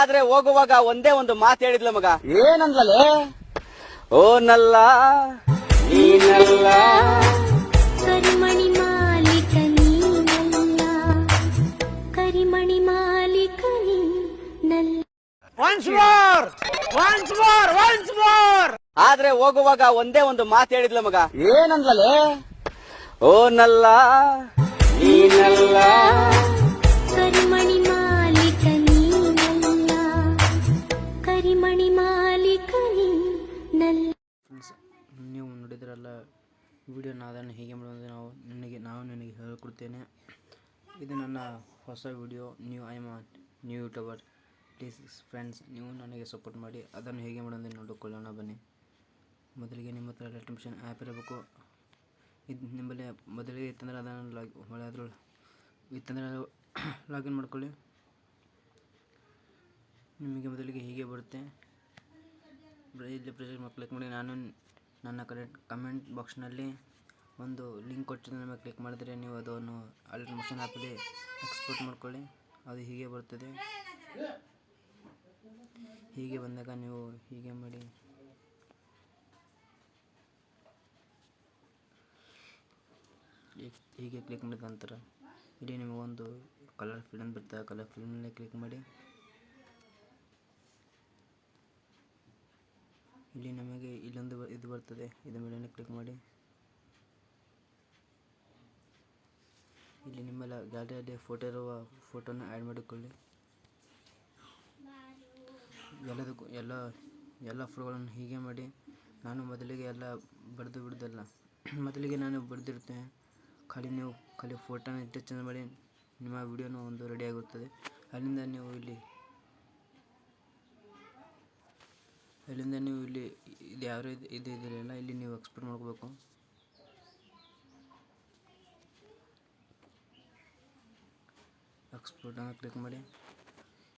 ಆದ್ರೆ ಹೋಗುವಾಗ ಒಂದೇ ಒಂದು ಮಾತು ಹೇಳಿದ್ಲ ಮಗ. ಏನಂದ್ಲೇ? ಓ ನಲ್ಲ ನೀನಲ್ಲ, ಕರಿಮಣಿ ಮಾಲೀಕ ನೀನಲ್ಲ, ಕರಿಮಣಿ ಮಾಲೀಕ ನೀನಲ್ಲ. ಆದ್ರೆ ಹೋಗುವಾಗ ಒಂದೇ ಒಂದು ಮಾತು ಹೇಳಿದ್ಲ ಮಗ. ಏನಂದ್ಲೇ? ಓ ನಲ್ಲ ನೀನಲ್ಲ, ಕರಿಮಣಿ ಮಾಲೀಕ ನೀನಲ್ಲ, ಕರಿಮಣಿ ಮಾಲೀಕ ನೀನಲ್ಲ. ಫ್ರೆಂಡ್ಸ್, ನೀವು ನೋಡಿದ್ರಲ್ಲ ವಿಡಿಯೋನ, ಅದನ್ನು ಹೇಗೆ ಮಾಡೋದು ನಾವು ನಿನಗೆ ಹೇಳಿಕೊಡ್ತೇನೆ. ಇದು ನನ್ನ ಹೊಸ video. I am new YouTuber. Please friends, ನೀವು ನನಗೆ ಸಪೋರ್ಟ್ ಮಾಡಿ. ಅದನ್ನು ಹೇಗೆ ಮಾಡೋದು ನೋಡಿಕೊಳ್ಳೋಣ ಬನ್ನಿ. ಮೊದಲಿಗೆ ನಿಮ್ಮ ಹತ್ರ ಎಲೆಕ್ಟ್ರಿಷಿಯನ್ ಆ್ಯಪ್ ಇರಬೇಕು. ಇದು ನಿಮ್ಮಲ್ಲಿ ಮೊದಲಿಗೆ ಇತ್ತಂದರೆ ಅದನ್ನು ಇತ್ತಂದರೆ ಲಾಗಿನ್ ಮಾಡ್ಕೊಳ್ಳಿ. ನಿಮಗೆ ಮೊದಲಿಗೆ ಹೀಗೆ ಬರುತ್ತೆ. ಇಲ್ಲಿ ಪ್ರೆಸೆಂಟ್ ಕ್ಲಿಕ್ ಮಾಡಿ. ನಾನು ನನ್ನ ಕಮೆಂಟ್ ಬಾಕ್ಸ್ನಲ್ಲಿ ಒಂದು ಲಿಂಕ್ ಕೊಟ್ಟಿದ್ದು, ನಿಮಗೆ ಕ್ಲಿಕ್ ಮಾಡಿದರೆ ನೀವು ಅದನ್ನು ಎಲೆಕ್ಟ್ರಿಷಿಯನ್ ಆ್ಯಪಲ್ಲಿ ಎಕ್ಸ್ಪೋರ್ಟ್ ಮಾಡ್ಕೊಳ್ಳಿ. ಅದು ಹೀಗೆ ಬರ್ತದೆ. ಹೀಗೆ ಬಂದಾಗ ನೀವು ಹೀಗೆ ಮಾಡಿ. ಹೀಗೆ ಕ್ಲಿಕ್ ಮಾಡಿದ ನಂತರ ಇಲ್ಲಿ ನಿಮಗೊಂದು ಕಲರ್ ಫಿಲ್ ಅಂತ ಬರ್ತದೆ. ಕಲರ್ ಫಿಲ್ನಲ್ಲಿ ಕ್ಲಿಕ್ ಮಾಡಿ. ಇಲ್ಲಿ ನಮಗೆ ಇಲ್ಲೊಂದು ಇದು ಬರ್ತದೆ, ಇದರ ಮೇಲೆ ಕ್ಲಿಕ್ ಮಾಡಿ. ಇಲ್ಲಿ ನಿಮ್ಮೆಲ್ಲ ಗ್ಯಾಲರಿಯಲ್ಲಿ ಫೋಟೋ ಇರುವ ಫೋಟೋನ ಆ್ಯಡ್ ಮಾಡಿಕೊಳ್ಳಿ. ಎಲ್ಲದಕ್ಕೂ ಎಲ್ಲ ಫೋಟೋಗಳನ್ನು ಹೀಗೆ ಮಾಡಿ. ನಾನು ಮೊದಲಿಗೆ ಎಲ್ಲ ಬರೆದು ಬಿಡೋದಲ್ಲ, ಮೊದಲಿಗೆ ನಾನು ಬರೆದಿರ್ತೇನೆ. ಖಾಲಿ ಫೋಟೋನ ಇಟ್ಟು ಚೇಂಜ್ ಮಾಡಿ ನಿಮ್ಮ ವಿಡಿಯೋನ ಒಂದು ರೆಡಿ ಆಗುತ್ತದೆ. ಅಲ್ಲಿಂದ ನೀವು ಇಲ್ಲಿ ಇದು ಯಾವ ಇದು ಇದೆಯಲ್ಲ, ಇಲ್ಲಿ ನೀವು ಎಕ್ಸ್ಪೋರ್ಟ್ ಮಾಡ್ಕೋಬೇಕು. ಎಕ್ಸ್ಪೋರ್ಟ್ ಕ್ಲಿಕ್ ಮಾಡಿ.